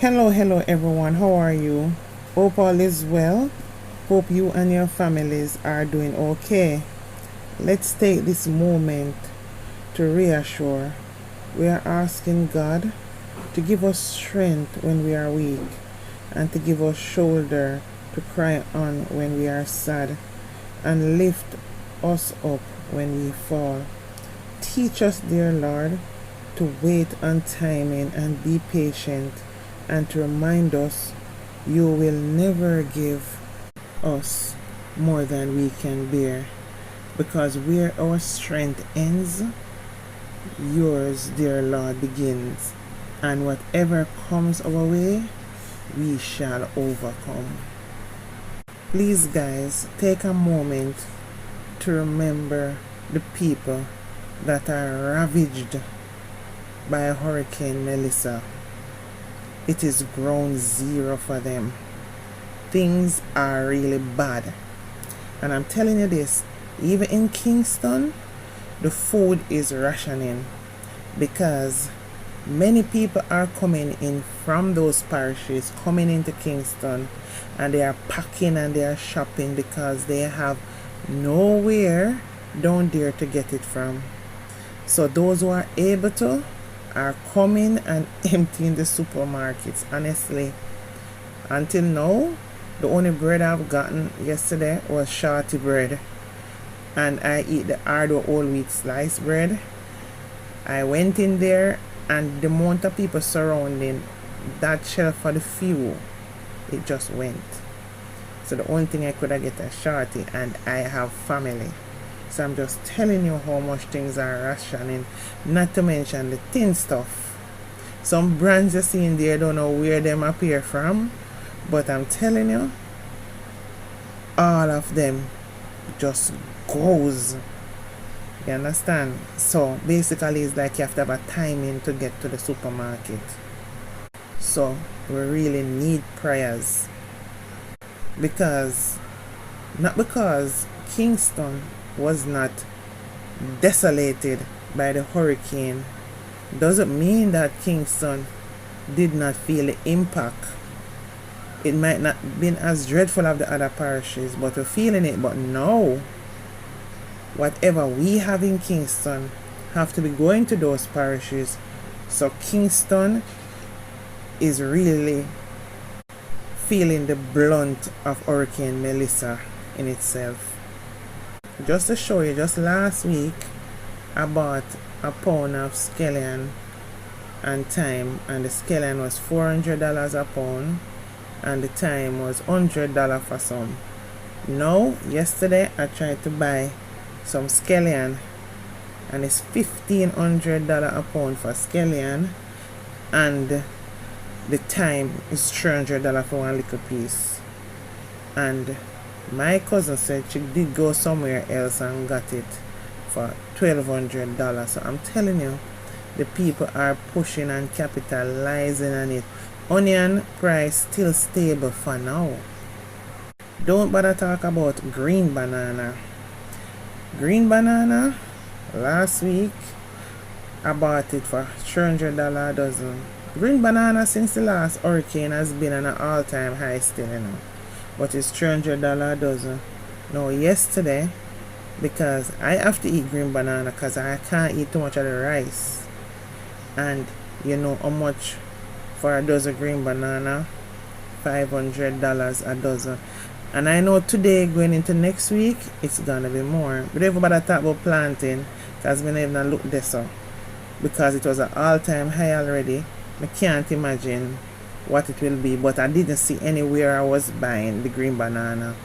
Hello everyone, how are you? Hope all is well. Hope you and your families are doing okay. Let's take this moment to reassure. We are asking God to give us strength when we are weak and to give us shoulder to cry on when we are sad and lift us up when we fall. Teach us, dear Lord, to wait on timing and be patient, and to remind us you will never give us more than we can bear, because where our strength ends, yours, dear Lord, begins, and whatever comes our way, we shall overcome. Please, guys, take a moment to remember the people that are ravaged by Hurricane Melissa. It is ground zero for them. Things are really bad. And I'm telling you this, even in Kingston, the food is rationing because many people are coming in from those parishes, coming into Kingston, and they are packing and they are shopping because they have nowhere down there to get it from. So those who are able to are coming and emptying the supermarkets. Honestly, until now, the only bread I've gotten yesterday was shorty bread, and I eat the Ardo whole wheat sliced bread. I went in there, and the amount of people surrounding that shelf for the few, it just went. So the only thing I could get a shorty, and I have family. So I'm just telling you how much things are rationing, not to mention the thin stuff. Some brands you see in there, don't know where them appear from, but I'm telling you, all of them just goes. You understand? So basically it's like you have to have a timing to get to the supermarket. So we really need prayers, not because Kingston was not desolated by the hurricane doesn't mean that Kingston did not feel the impact. It might not have been as dreadful as the other parishes, but we're feeling it. But now, whatever we have in Kingston have to be going to those parishes. So Kingston is really feeling the blunt of Hurricane Melissa in itself. Just to show you, just last week I bought a pound of scallion and thyme, and the scallion was $400 a pound and the thyme was $100 for some. Now, yesterday I tried to buy some scallion and it's $1,500 a pound for scallion, and the thyme is $300 for one little piece. And my cousin said she did go somewhere else and got it for $1,200. So I'm telling you, the people are pushing and capitalizing on it. Onion price still stable for now. Don't bother talk about green banana. Green banana, last week I bought it for $300 a dozen. Green banana since the last hurricane has been on an all-time high still, you know. But it's $300 a dozen. Now yesterday, because I have to eat green banana because I can't eat too much of the rice, and you know how much for a dozen green banana? $500 a dozen. And I know today going into next week it's gonna be more. But everybody talk about planting because we never even look this up, because it was an all-time high already. I can't imagine what it will be, but I didn't see anywhere I was buying the green banana.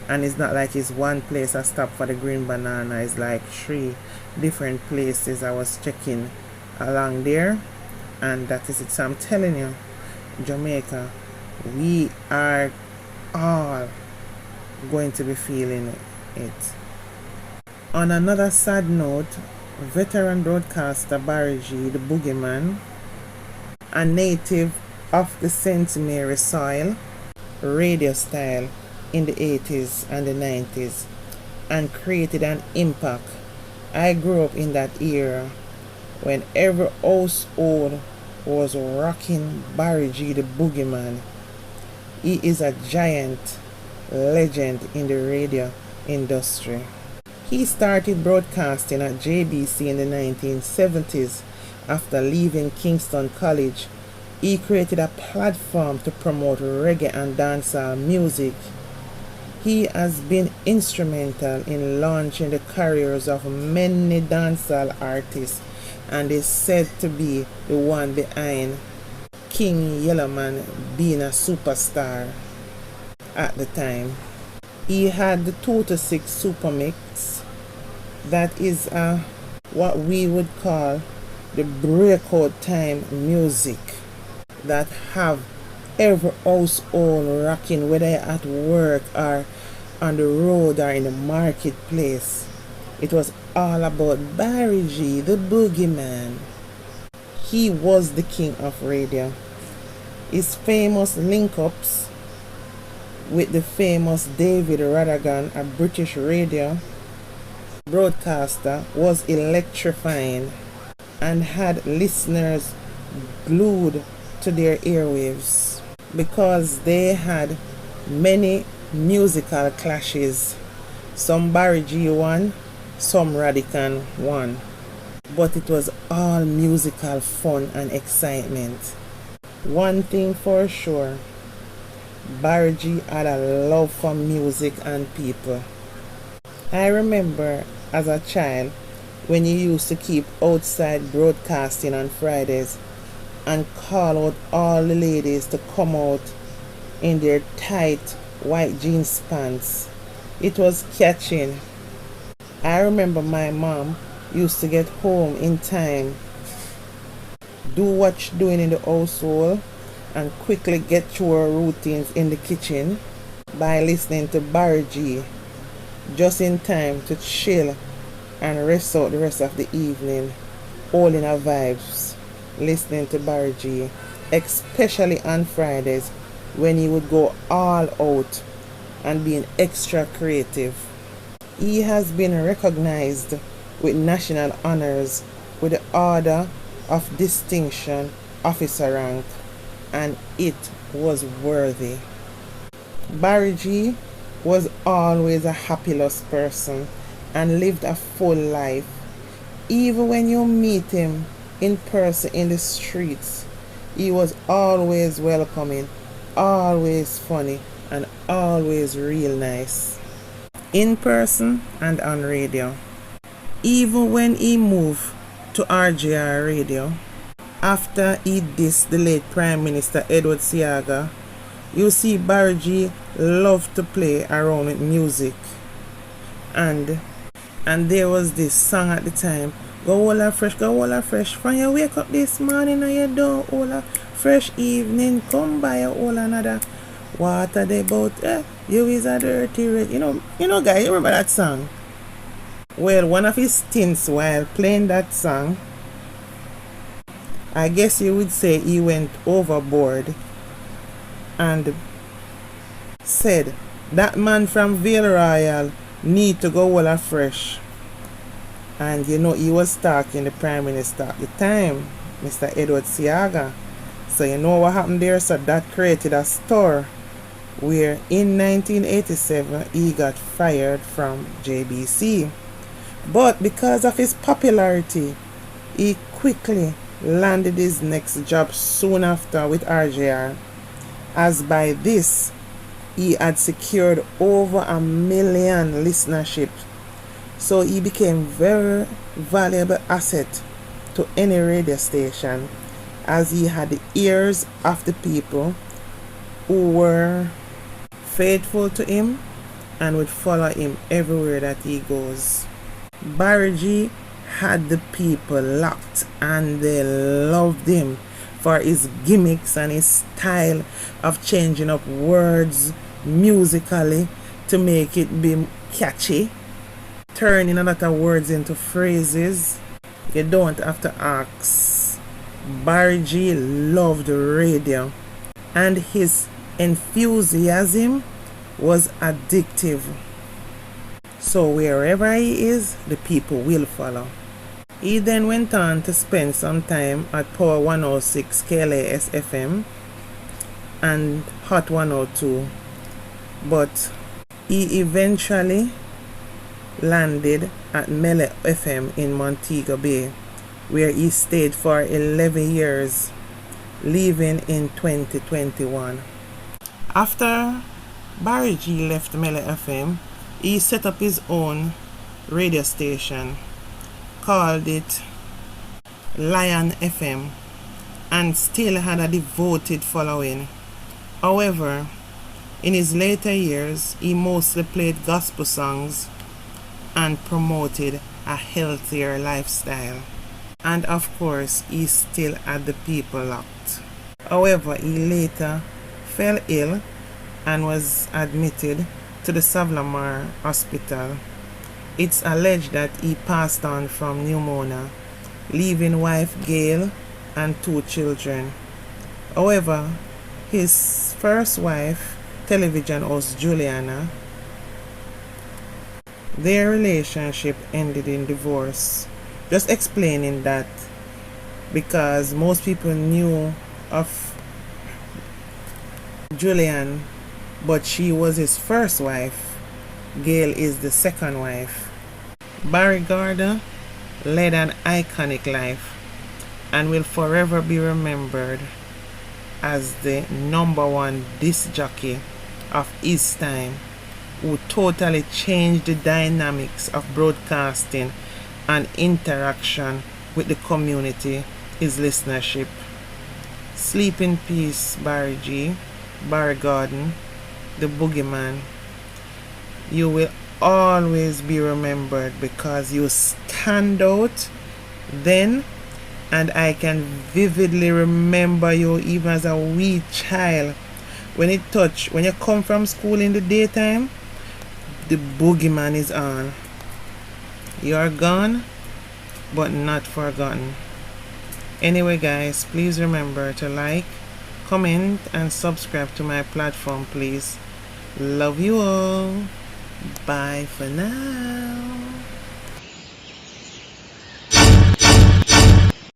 And it's not like it's one place I stopped for the green banana. It's like 3 different places I was checking along there, and that is it. So I'm telling you, Jamaica, we are all going to be feeling it. On another sad note, veteran broadcaster Barry G, the boogeyman, a native of the St. Mary soil, radio style in the 80s and the 90s, and created an impact. I grew up in that era when every household was rocking Barry G the Boogeyman. He is a giant legend in the radio industry. He started broadcasting at JBC in the 1970s. After leaving Kingston College, he created a platform to promote reggae and dancehall music. He has been instrumental in launching the careers of many dancehall artists and is said to be the one behind King Yellowman being a superstar at the time. He had the 2 to 6 super mix, that is what we would call the breakout time music that have every household rocking, whether you're at work or on the road or in the marketplace. It was all about Barry G, the Boogeyman. He was the king of radio. His famous link-ups with the famous David Radigan, a British radio broadcaster, was electrifying and had listeners glued to their airwaves because they had many musical clashes. Some Barry G won, some Radican won, but it was all musical fun and excitement. One thing for sure, Barry G had a love for music and people. I remember as a child when you used to keep outside broadcasting on Fridays and call out all the ladies to come out in their tight white jeans pants. It was catching. I remember my mom used to get home in time, do what she's doing in the household, and quickly get through her routines in the kitchen by listening to Barry G, just in time to chill and rest out the rest of the evening, holding her vibes, listening to Barry G, especially on Fridays when he would go all out and being extra creative. He has been recognized with national honors with the Order of Distinction officer rank, and it was worthy. Barry G was always a happyless person and lived a full life. Even when you meet him in person in the streets, he was always welcoming, always funny, and always real nice, in person and on radio. Even when he moved to RGR radio, after he dissed the late Prime Minister Edward Seaga, you see Barry G loved to play around with music. And there was this song at the time, go all a fresh, from you wake up this morning and you don't all a fresh evening, come by you all another water they bout, you is a dirty red. You know guys, you remember that song? Well, one of his stints while playing that song, I guess you would say he went overboard and said that man from Vale Royal need to go all afresh. And he was talking the Prime Minister at the time, Mr. Edward Seaga. So you know what happened there? So that created a stir where in 1987 he got fired from JBC. But because of his popularity, he quickly landed his next job soon after with RJR, as by this he had secured over 1 million listenership. So he became very valuable asset to any radio station, as he had the ears of the people who were faithful to him and would follow him everywhere that he goes. Barry G had the people locked and they loved him for his gimmicks and his style of changing up words musically to make it be catchy, turning a lot of words into phrases. You don't have to ask. Barry G loved radio and his enthusiasm was addictive. So wherever he is, the people will follow. He then went on to spend some time at Power 106 KLAS FM and Hot 102, but he eventually landed at Mena FM in Montego Bay, where he stayed for 11 years, leaving in 2021. After Barry G left Mena FM, he set up his own radio station, called it Lion FM, and still had a devoted following. However, in his later years, he mostly played gospel songs and promoted a healthier lifestyle. And of course, he still had the people locked. However, he later fell ill and was admitted to the Savlamar Hospital. It's alleged that he passed on from pneumonia, leaving wife Gail and 2 children. However, his first wife, television host Juliana, their relationship ended in divorce. Just explaining that because most people knew of Julian, but she was his first wife. Gail is the second wife. Barry Gardner led an iconic life and will forever be remembered as the #1 disc jockey of his time, who totally changed the dynamics of broadcasting and interaction with the community, his listenership. Sleep in peace, Barry G, Barry Gordon, the boogeyman. You will always be remembered because you stand out then, and I can vividly remember you even as a wee child. When you come from school in the daytime, the boogeyman is on. You are gone, but not forgotten. Anyway guys, please remember to like, comment and subscribe to my platform, please. Love you all. Bye for now.